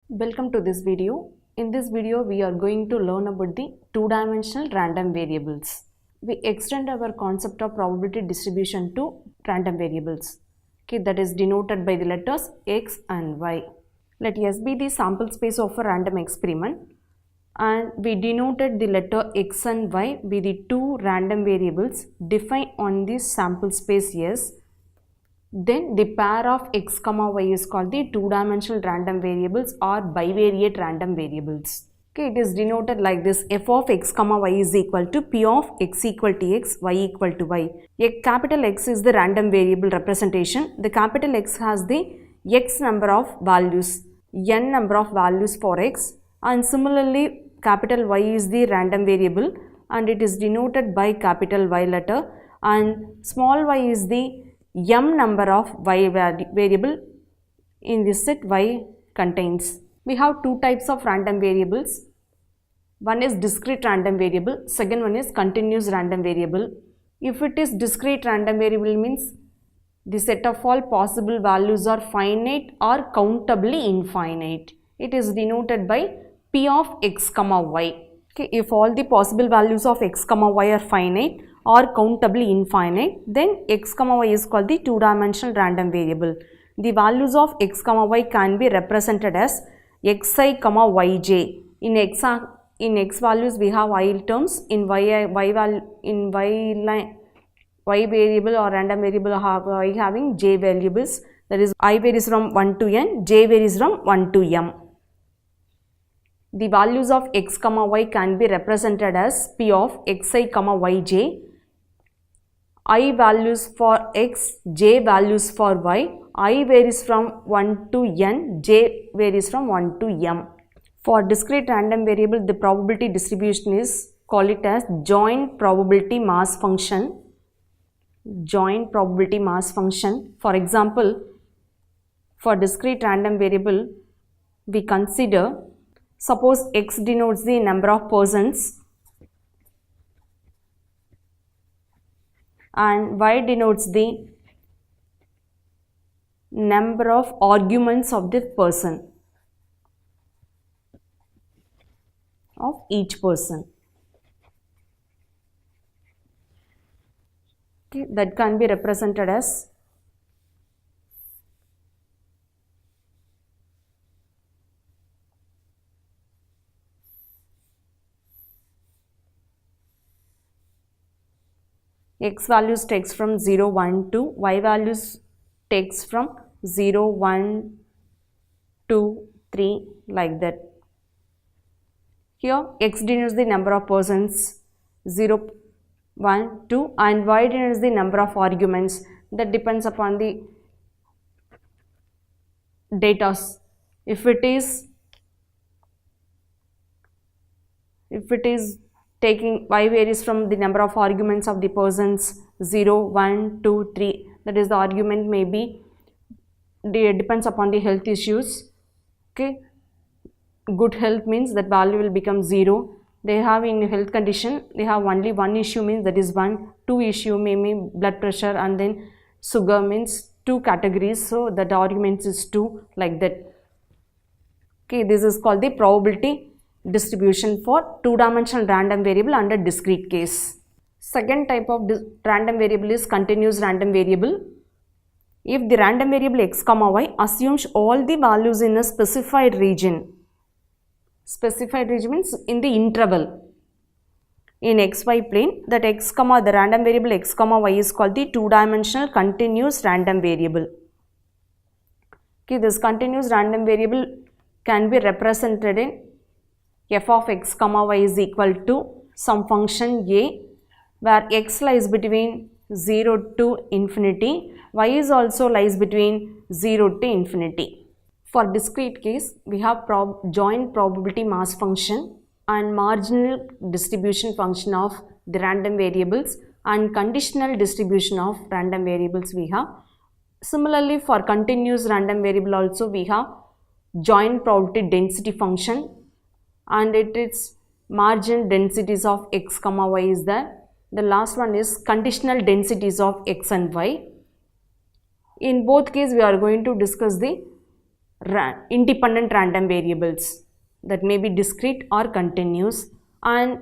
Welcome to this video. In this video, we are going to learn about the two-dimensional random variables. We extend our concept of probability distribution to random variables. Okay, that is denoted by the letters x and y. Let S be the sample space of a random experiment, and we denoted the letter x and y be the two random variables defined on this sample space S. Then the pair of x comma y is called the two-dimensional random variables or bivariate random variables. Okay, it is denoted like this: f of x comma y is equal to p of x equal to x, y equal to y. A capital X is the random variable representation. The capital X has the x number of values, n number of values for x, and similarly capital Y is the random variable and it is denoted by capital Y letter, and small y is the m number of y variable in this set y contains. We have two types of random variables. One is discrete random variable, second one is continuous random variable. If it is discrete random variable means the set of all possible values are finite or countably infinite. It is denoted by p of x comma y. Okay, if all the possible values of x comma y are finite or countably infinite, then x comma y is called the two-dimensional random variable. The values of x comma y can be represented as xi comma yj. In x values we have I terms, in y variable or random variable y having j variables, that is I varies from 1 to n, j varies from 1 to m. The values of x comma y can be represented as p of xi comma yj. I values for x, j values for y. I varies from 1 to n, j varies from 1 to m. For discrete random variable, the probability distribution is, call it as joint probability mass function. Joint probability mass function. For example, for discrete random variable, we consider, suppose x denotes the number of persons and y denotes the number of arguments of the person, of each person. Okay, that can be represented as x values takes from 0, 1, 2, y values takes from 0, 1, 2, 3, like that. Here x denotes the number of persons 0, 1, 2, and y denotes the number of arguments. That depends upon the data. If it is taking y varies from the number of arguments of the persons 0, 1, 2, 3, that is the argument may be, depends upon the health issues. Okay, good health means that value will become 0. They have in health condition, they have only one issue means that is 1, 2 issue may mean blood pressure, and then sugar means 2 categories, so that argument is 2, like that. Okay, this is called the probability distribution for two-dimensional random variable under discrete case. Second type of random variable is continuous random variable. If the random variable x comma y assumes all the values in a specified region means in the interval in xy plane, that x comma, the random variable x comma y is called the two-dimensional continuous random variable. Okay, this continuous random variable can be represented in f of x comma y is equal to some function a, where x lies between 0 to infinity, y is also lies between 0 to infinity. For discrete case, we have joint probability mass function and marginal distribution function of the random variables and conditional distribution of random variables we have. Similarly, for continuous random variable also we have joint probability density function, and it is marginal densities of x comma y is there. The last one is conditional densities of x and y. In both cases we are going to discuss the independent random variables that may be discrete or continuous, and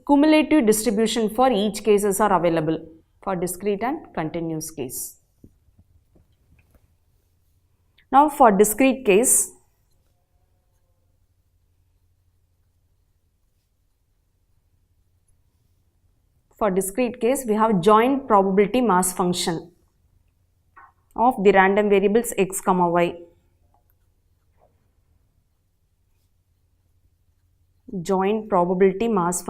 cumulative distribution for each cases are available for discrete and continuous case. Now for discrete case, we have joint probability mass function of the random variables x comma y. Joint probability mass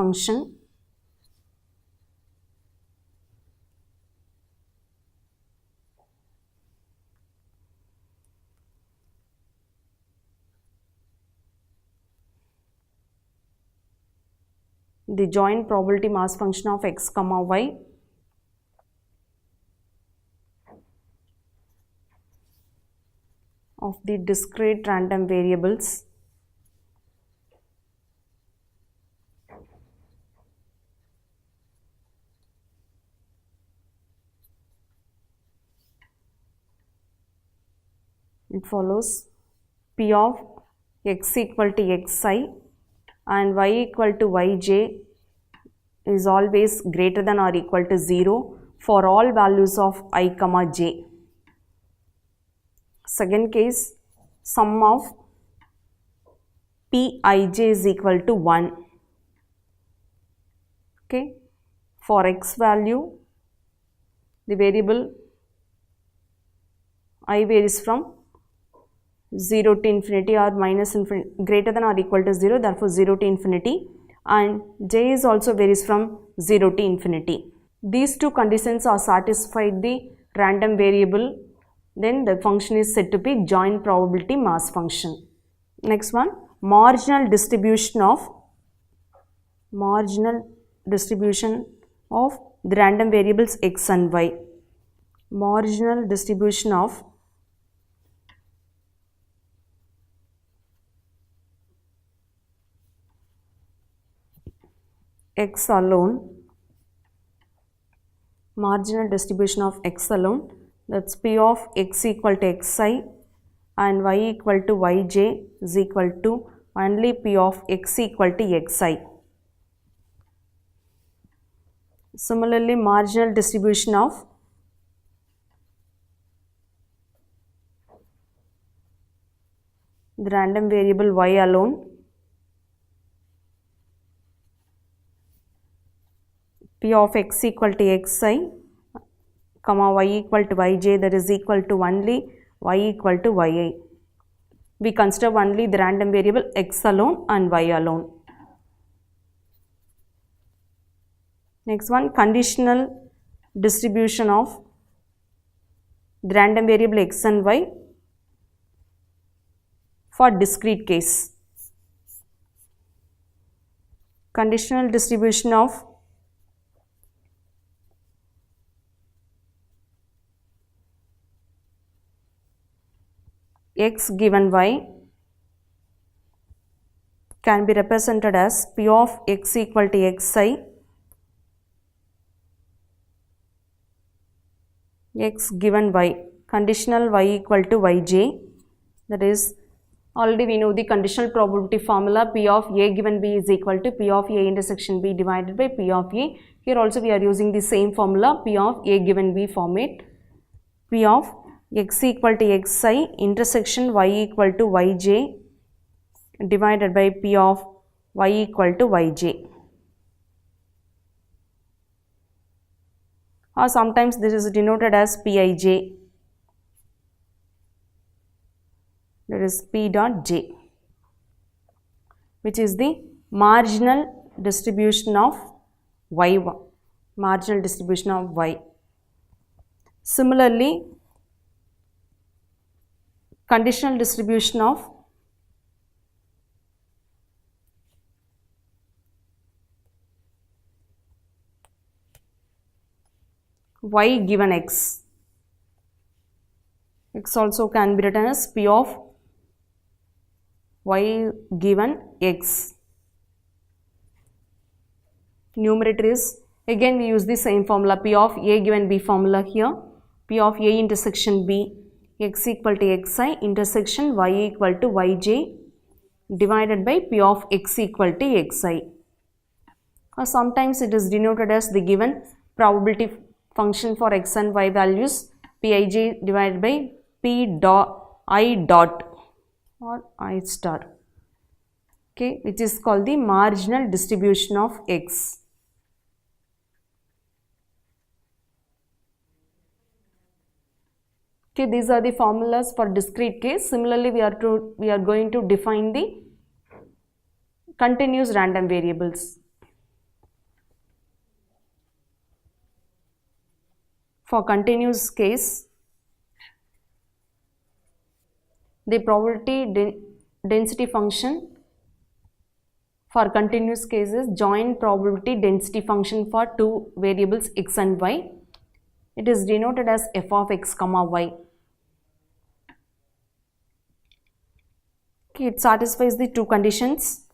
function of x comma y of the discrete random variables it follows P of x equal to xi and y equal to yj is always greater than or equal to 0 for all values of I comma j. Second case, sum of Pij is equal to 1. Okay, for x value, the variable I varies from 0 to infinity or minus infinity, greater than or equal to 0, therefore 0 to infinity, and j is also varies from 0 to infinity. These two conditions are satisfied the random variable, then the function is said to be joint probability mass function. Next one, marginal distribution of the random variables x and y. Marginal distribution of x alone, that's P of x equal to xi and y equal to yj is equal to only P of x equal to xi. Similarly, marginal distribution of the random variable y alone, P of x equal to xi comma y equal to yj, that is equal to only y equal to yi. We consider only the random variable x alone and y alone. Next one, conditional distribution of the random variable x and y for discrete case. Conditional distribution of x given y can be represented as P of x equal to xi, x given y, conditional y equal to yj, that is already we know the conditional probability formula, P of a given b is equal to P of a intersection b divided by P of a. Here also we are using the same formula, P of a given b format, P of x equal to xi intersection y equal to yj divided by P of y equal to yj. Or sometimes this is denoted as Pij, that is P dot j, which is the marginal distribution of y. Similarly, conditional distribution of y given x. X also can be written as P of y given x. Numerator is, again we use the same formula, P of a given b formula here, P of a intersection b, x equal to xi intersection y equal to yj divided by p of x equal to xi. Or sometimes it is denoted as the given probability function for x and y values pij divided by p dot I dot or I star, okay, which is called the marginal distribution of x. Okay, these are the formulas for discrete case. Similarly, we are going to define the continuous random variables. For continuous case, the probability density function for continuous cases joint probability density function for two variables x and y. It is denoted as f of x comma y. Okay, it satisfies the two conditions.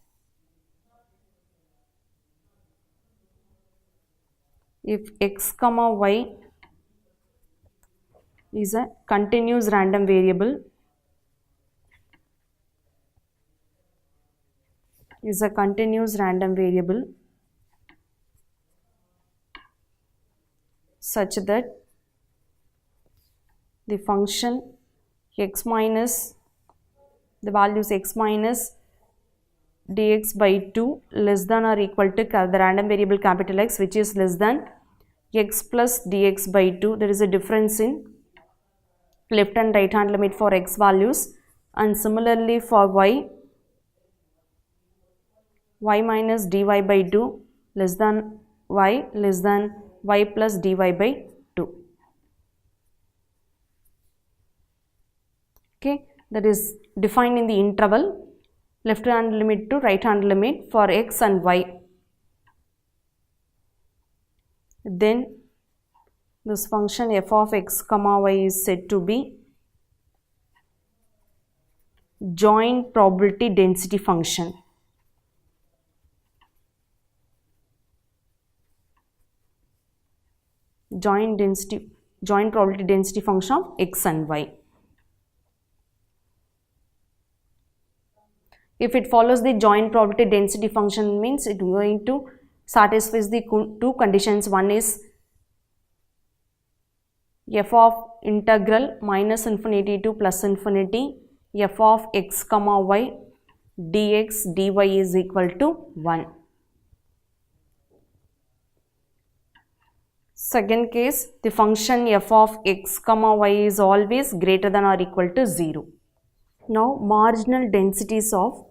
If x comma y is a continuous random variable, such that the function x minus the values x minus dx by 2 less than or equal to the random variable capital X, which is less than x plus dx by 2. There is a difference in left and right hand limit for x values, and similarly for y minus dy by 2 less than y plus dy by 2. Okay, that is defined in the interval left hand limit to right hand limit for x and y. Then this function f of x comma y is said to be joint probability density function. Joint probability density function of x and y. If it follows the joint probability density function, means it is going to satisfy the two conditions. One is f of integral minus infinity to plus infinity f of x comma y dx dy is equal to 1. Second case, the function f of x comma y is always greater than or equal to 0. Now marginal densities of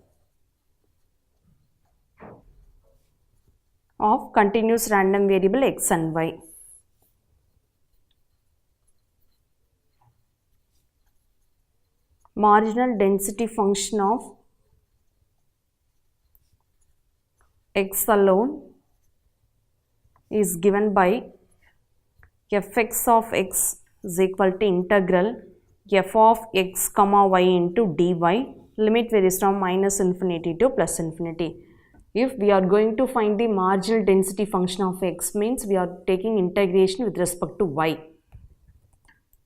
continuous random variable x and y. Marginal density function of x alone is given by fx of x is equal to integral f of x comma y into dy, limit varies from minus infinity to plus infinity. If we are going to find the marginal density function of x, means we are taking integration with respect to y.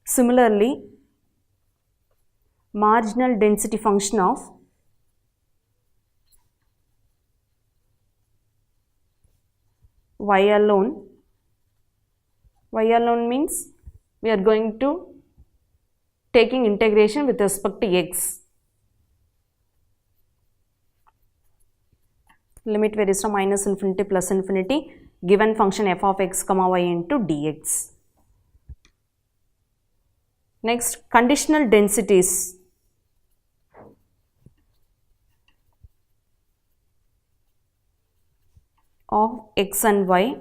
Similarly, marginal density function of y alone means we are going to taking integration with respect to x. Limit varies from minus infinity plus infinity, given function f of x comma y into dx. Next, conditional densities of x and y.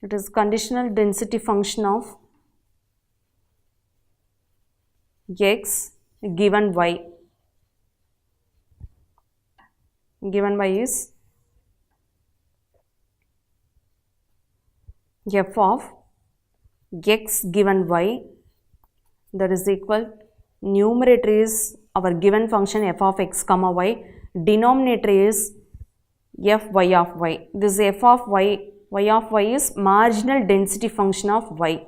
It is conditional density function of x given y. Given y is f of x given y, that is equal, numerator is our given function f of x comma y, denominator is fy of y. This f of y, y of y is marginal density function of y.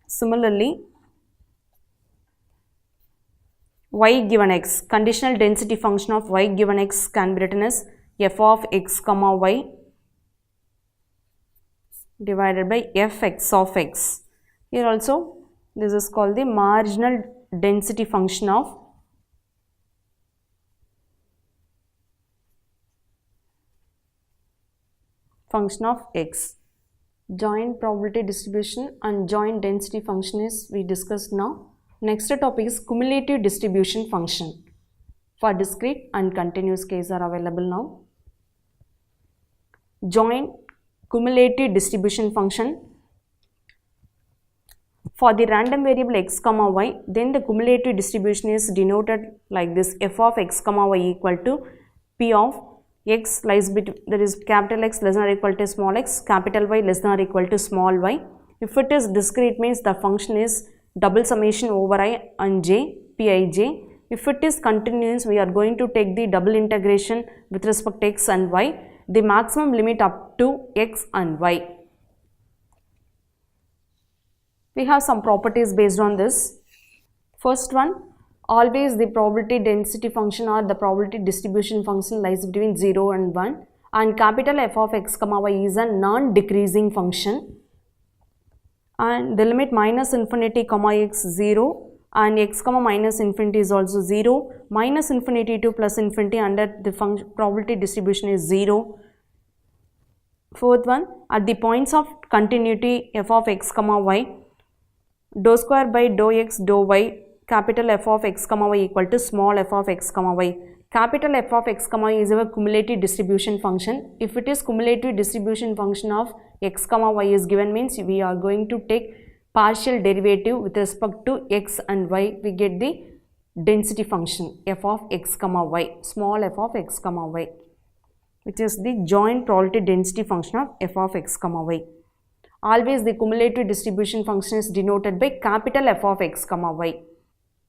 Similarly, y given x, conditional density function of y given x can be written as f of x comma y divided by fx of x. Here also this is called the marginal density function of x. Joint probability distribution and joint density function is we discussed now. Next topic is cumulative distribution function. For discrete and continuous case are available now. Joint cumulative distribution function. For the random variable x comma y, then the cumulative distribution is denoted like this: f of x comma y equal to p of x lies between, that is capital X less than or equal to small x, capital Y less than or equal to small y. If it is discrete, means the function is double summation over I and j, pij. If it is continuous, we are going to take the double integration with respect to x and y, the maximum limit up to x and y. We have some properties based on this. First one, always the probability density function or the probability distribution function lies between 0 and 1, and capital F of x comma y is a non-decreasing function, and the limit minus infinity comma x 0 and x comma minus infinity is also 0, minus infinity to plus infinity under the probability distribution is 0. Fourth one, at the points of continuity f of x comma y, dou square by dou x dou y, capital F of x comma y equal to small f of x comma y. Capital F of x comma y is our cumulative distribution function. If it is cumulative distribution function of x comma y is given, means we are going to take partial derivative with respect to x and y. We get the density function f of x comma y, small f of x comma y, which is the joint probability density function of f of x comma y. Always the cumulative distribution function is denoted by capital F of x comma y.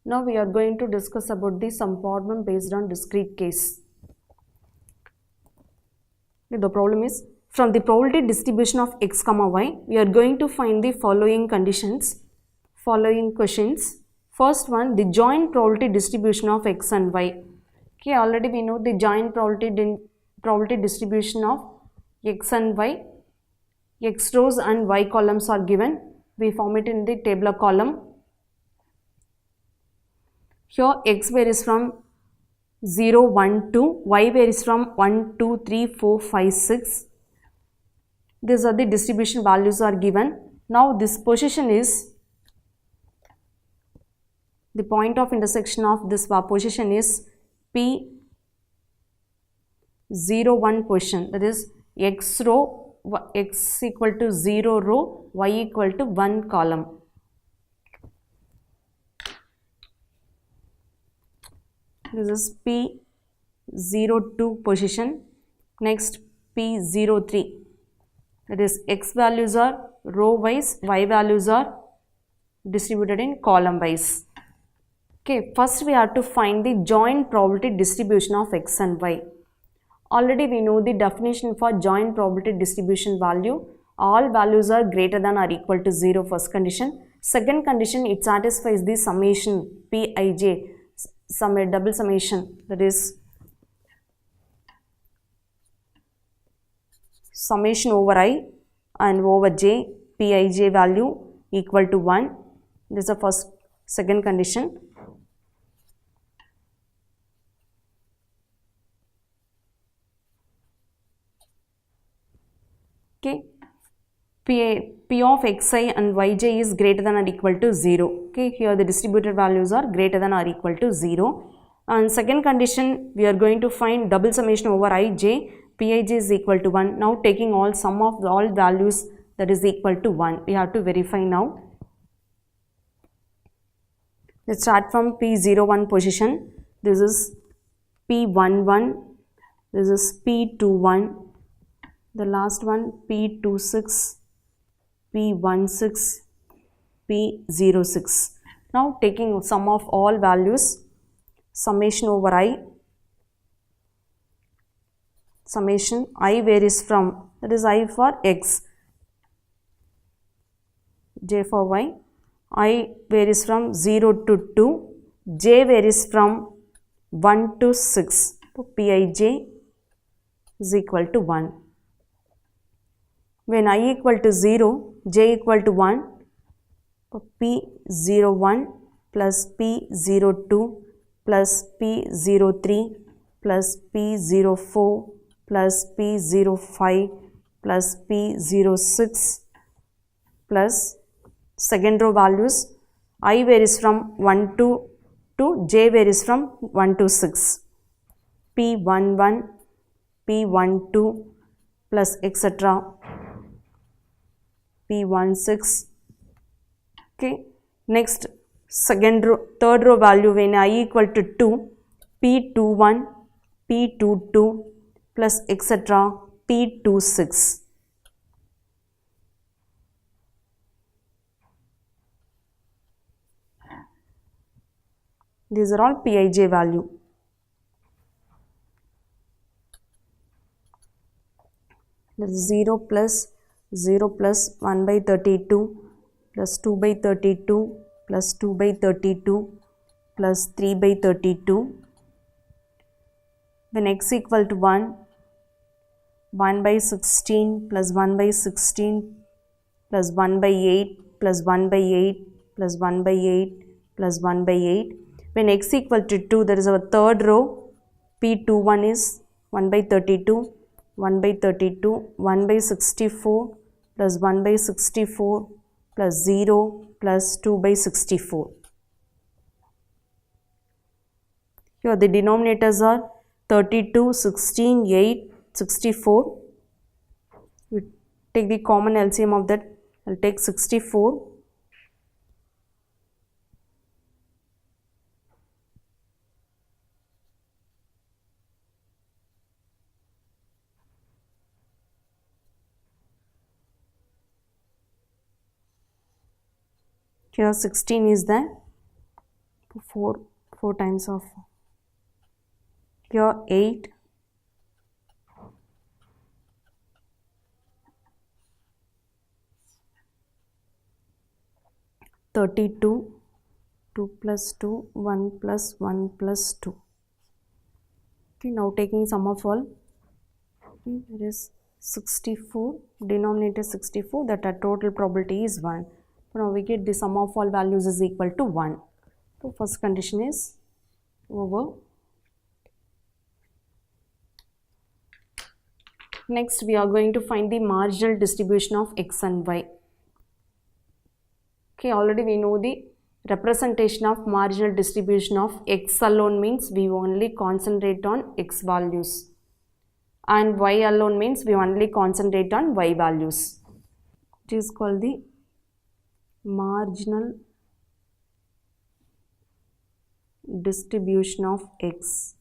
Now we are going to discuss about the some problem based on discrete case. The problem is, from the probability distribution of x comma y, we are going to find the following conditions, following questions. First one, the joint probability distribution of x and y. Okay, already we know the joint probability distribution of x and y. X rows and y columns are given. We form it in the tabular column. Here x varies from 0, 1, 2, y varies from 1, 2, 3, 4, 5, 6. These are the distribution values are given. Now this position is, the point of intersection of this position is P 0, 1 position, that is x row, x equal to 0 row, y equal to 1 column. This is P02 position. Next P03, that is x values are row wise, y values are distributed in column wise. Okay, first we have to find the joint probability distribution of x and y. Already we know the definition for joint probability distribution value. All values are greater than or equal to 0, first condition. Second condition, it satisfies the summation Pij, double summation, that is summation over I and over j, Pij value equal to 1. This is the second condition. Okay, P of xi and yj is greater than or equal to 0. Okay, here the distributed values are greater than or equal to 0. And second condition, we are going to find double summation over ij, Pij is equal to 1. Now taking all sum of all values, that is equal to 1. We have to verify now. Let's start from P01 position. This is P11, this is P21. The last one P26, P16, P06. Now taking sum of all values, summation over I, summation I varies from, that is I for x, j for y, I varies from 0 to 2, j varies from 1 to 6, so Pij is equal to 1. When I equal to 0, j equal to 1, P01 plus P02 plus P03 plus P04 plus P05 plus P06 plus second row values, I varies from 1 to 2, j varies from 1 to 6, P11, P12 plus etc. P16. Okay, next third row value when I equal to 2, P21, P22 plus etc. P26. These are all Pij value. That is 0 plus 1 by 32 plus 2 by 32 plus 2 by 32 plus 3 by 32. When x equal to 1, 1 by 16 plus 1 by 16 plus 1 by 8 plus 1 by 8 plus 1 by 8 plus 1 by 8. When x equal to 2, there is our third row, P21 is 1 by 32, 1 by 32, 1 by 64 plus 1 by 64 plus 0 plus 2 by 64. Here the denominators are 32, 16, 8, 64. We take the common LCM of that. I'll take 64. Here 16 is there, 4 times of, here 8, 32, 2 plus 2, 1 plus 1 plus 2. Okay, now taking sum of all, there is 64, denominator 64, that our total probability is 1. Now we get the sum of all values is equal to 1. So first condition is over. Next we are going to find the marginal distribution of x and y. Okay, already we know the representation of marginal distribution of x alone means we only concentrate on x values, and y alone means we only concentrate on y values. It is called the marginal distribution of x.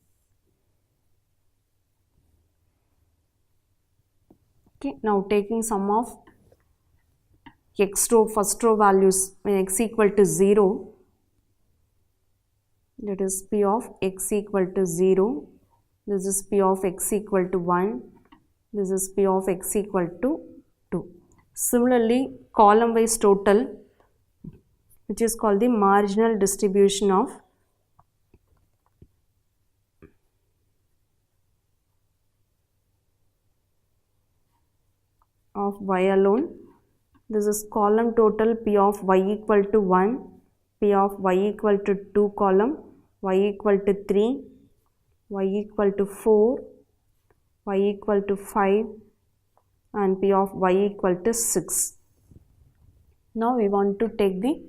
Okay, now taking sum of x row, first row values when x equal to 0, that is p of x equal to 0, this is p of x equal to 1, this is p of x equal to 2. Similarly, column wise total, which is called the marginal distribution of y alone. This is column total p of y equal to 1, p of y equal to 2 column, y equal to 3, y equal to 4, y equal to 5 and p of y equal to 6. Now we want to take the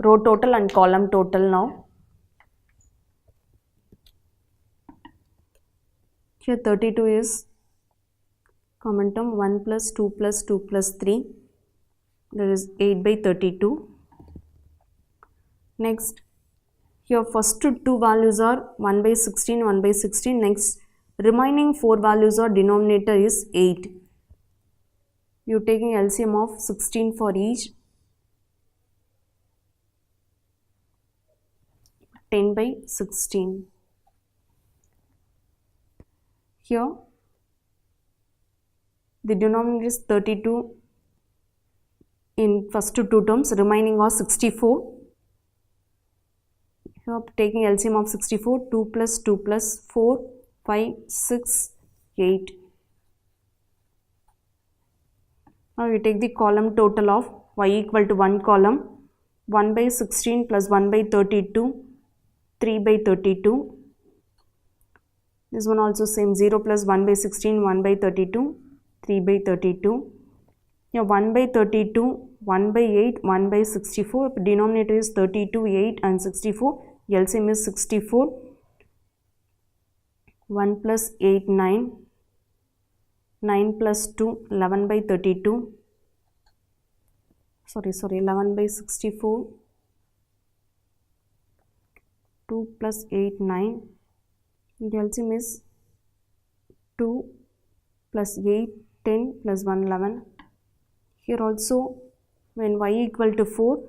row total and column total now. Here 32 is common term, 1 plus 2 plus 2 plus 3, that is 8 by 32. Next, here first two values are 1 by 16, 1 by 16. Next, remaining 4 values are denominator is 8. You are taking LCM of 16 for each. 10 by 16. Here the denominator is 32 in first two terms, remaining are 64. Here taking LCM of 64, 2 plus 2 plus 4, 5, 6, 8. Now we take the column total of y equal to 1 column, 1 by 16 plus 1 by 32, 3 by 32. This one also same, 0 plus 1 by 16, 1 by 32, 3 by 32. Here 1 by 32, 1 by 8, 1 by 64. Denominator is 32, 8 and 64. LCM is 64. 1 plus 8, 9. 9 plus 2, 11 by 32. Sorry, 11 by 64. 2 plus 8, 9. The LCM is 2 plus 8, 10 plus 1, 11. Here also when y equal to 4,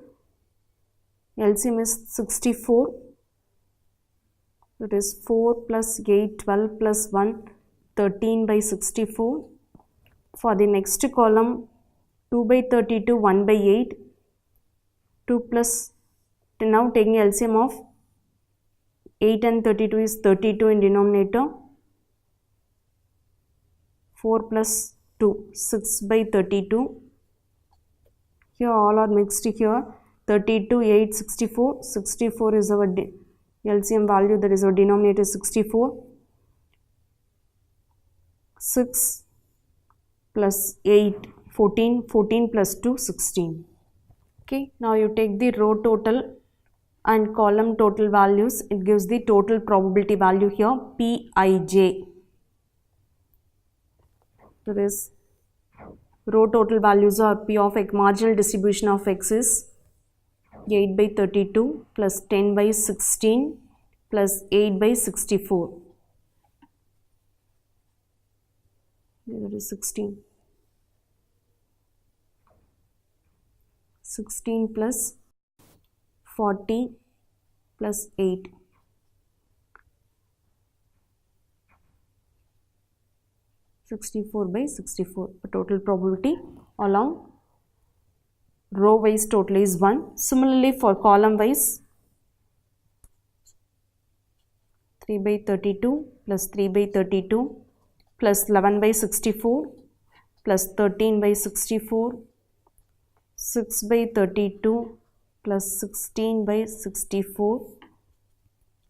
LCM is 64. That is 4 plus 8, 12 plus 1, 13 by 64. For the next column, 2 by 32, 1 by 8, 2 plus, now taking LCM of 8 and 32 is 32 in denominator, 4 plus 2, 6 by 32. Here all are mixed here, 32, 8, 64, 64 is our LCM value, that is our denominator 64. 6 plus 8, 14, 14 plus 2, 16. Okay, now you take the row total and column total values. It gives the total probability value here, Pij. That is, row total values are P of x, marginal distribution of x is 8 by 32 plus 10 by 16 plus 8 by 64. That is 16. 16 plus 40 plus 8. 64 by 64. The total probability along row wise total is 1. Similarly for column wise, 3 by 32 plus 3 by 32 plus 11 by 64 plus 13 by 64, 6 by 32 plus 16 by 64.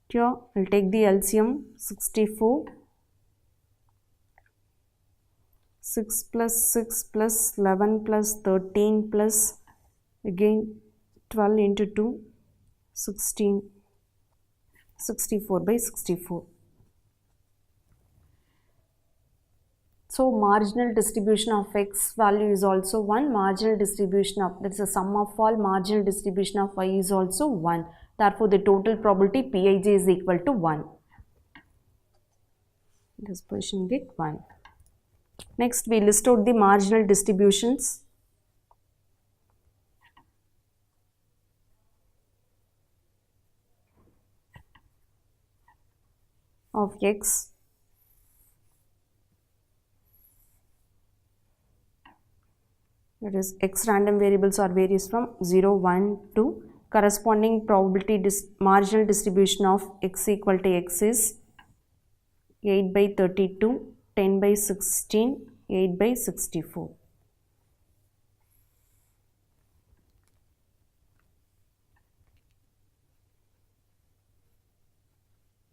Here I will take the LCM 64. 6 plus 6 plus 11 plus 13 plus again 12 into 2, 16, 64 by 64. So marginal distribution of x value is also 1. Marginal distribution of, that is the sum of all marginal distribution of y is also 1. Therefore the total probability Pij is equal to 1. This position get 1. Next we list out the marginal distributions. Of x. That is, x random variables are varies from 0, 1 to corresponding probability marginal distribution of x equal to x is 8 by 32, 10 by 16, 8 by 64.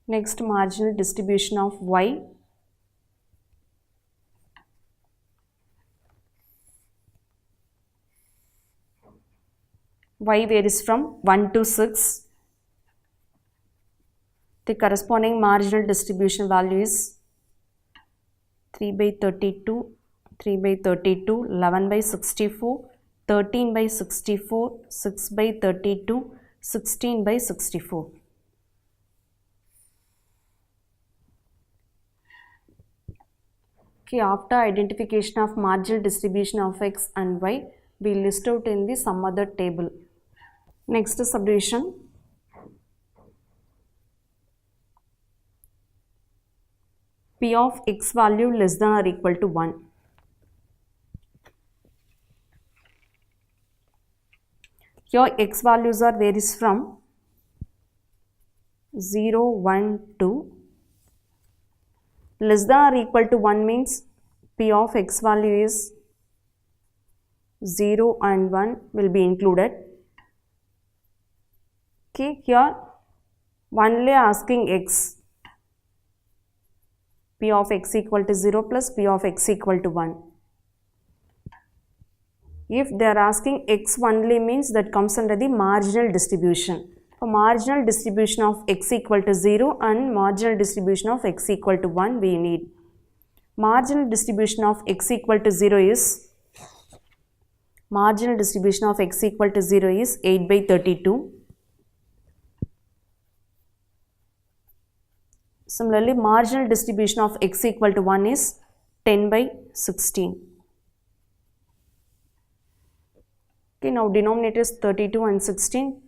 Next, marginal distribution of y. Y varies from 1 to 6. The corresponding marginal distribution value is 3 by 32, 3 by 32, 11 by 64, 13 by 64, 6 by 32, 16 by 64. Okay, after identification of marginal distribution of x and y, we list out in the some other table. Next subdivision. P of x value less than or equal to 1. Here x values are varies from 0, 1, 2. Less than or equal to 1 means P of x value is 0 and 1 will be included. Okay, here only asking x. P of x equal to 0 plus P of x equal to 1. If they are asking x only means that comes under the marginal distribution. For marginal distribution of x equal to 0 and marginal distribution of x equal to 1 we need. Marginal distribution of x equal to 0 is 8 by 32. Similarly, marginal distribution of x equal to 1 is 10 by 16. Okay, now denominator is 32 and 16.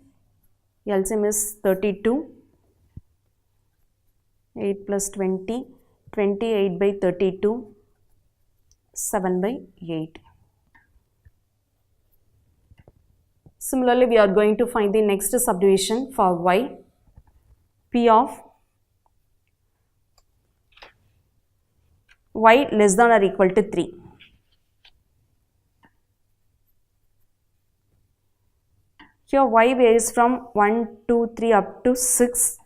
LCM is 32. 8 plus 20. 28 by 32. 7 by 8. Similarly, we are going to find the next subdivision for y. P of y less than or equal to 3. Here y varies from 1, 2, 3 up to 6.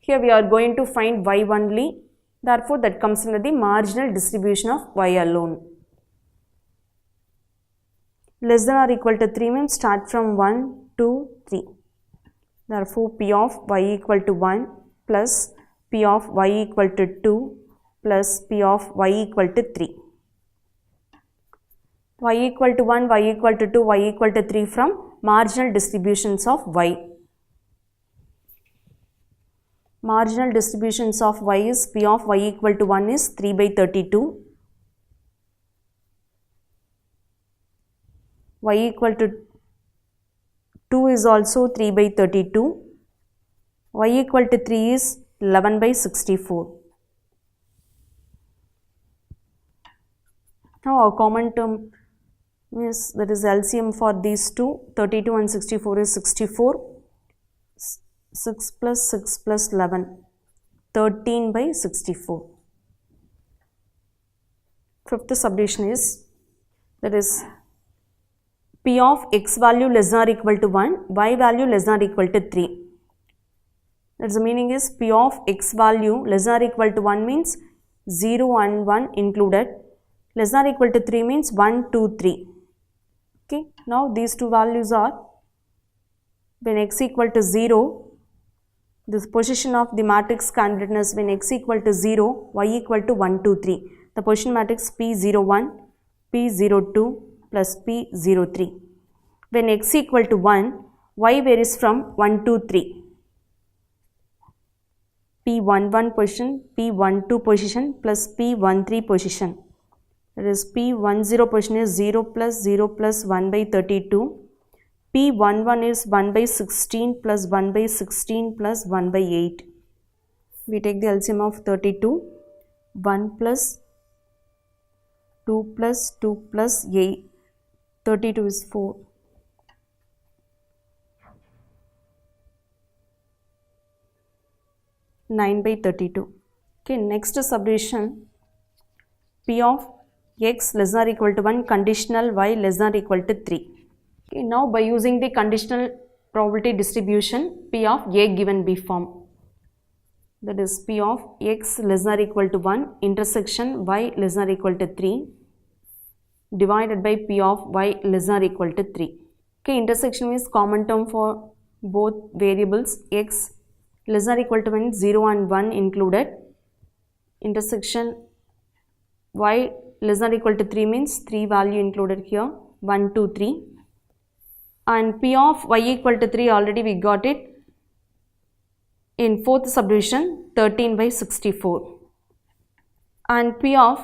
Here we are going to find y only. Therefore, that comes under the marginal distribution of y alone. Less than or equal to 3 means start from 1, 2, 3. Therefore, P of y equal to 1 plus P of y equal to 2 plus P of y equal to 3. Y equal to 1, y equal to 2, y equal to 3 from marginal distributions of y. Marginal distributions of y is P of y equal to 1 is 3 by 32. Y equal to 2 is also 3 by 32. Y equal to 3 is 11 by 64. Now our common term is, that is LCM for these two, 32 and 64 is 64. 6 plus 6 plus 11, 13 by 64. Fifth subdivision is, that is P of x value less than or equal to 1, y value less than or equal to 3. That's the meaning is P of x value less than or equal to 1 means 0 and 1 included. Less than or equal to 3 means 1, 2, 3. Okay. Now these two values are, when x equal to 0, this position of the matrix concatenates when x equal to 0, y equal to 1, 2, 3. The position matrix P01, P02 plus P03. When x equal to 1, y varies from 1, 2, 3. P11 position, P12 position plus P13 position. That is P10 position is 0 plus 1 by 32. P11 is 1 by 16 plus 1 by 16 plus 1 by 8. We take the LCM of 32. 1 plus 2 plus 2 plus 8. 32 is 4. (9 by 32). Okay, next subdivision, P of x less than or equal to 1, conditional y less than or equal to 3. Okay, now by using the conditional probability distribution, P of A given B form, that is P of x less than or equal to 1 intersection y less than or equal to 3 divided by P of y less than or equal to 3. Okay, intersection is common term for both variables. X less than or equal to 1, 0 and 1 included. Intersection y less than or equal to 3 means 3 value included here, 1, 2, 3. And P of y equal to 3 already we got it in fourth subdivision, 13 by 64. And P of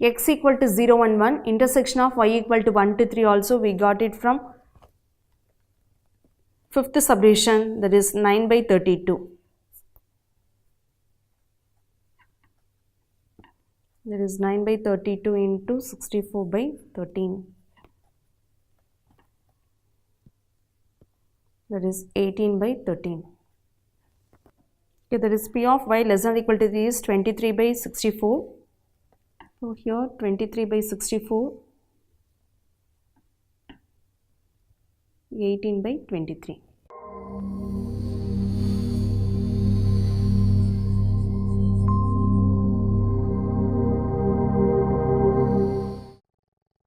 x equal to 0 and 1, intersection of y equal to 1 to 3 also we got it from fifth subdivision, that is 9 by 32. That is 9 by 32 into 64 by 13. That is 18 by 13. Okay, that is P of y less than or equal to 3 is 23 by 64. So here 23 by 64, 18 by 23.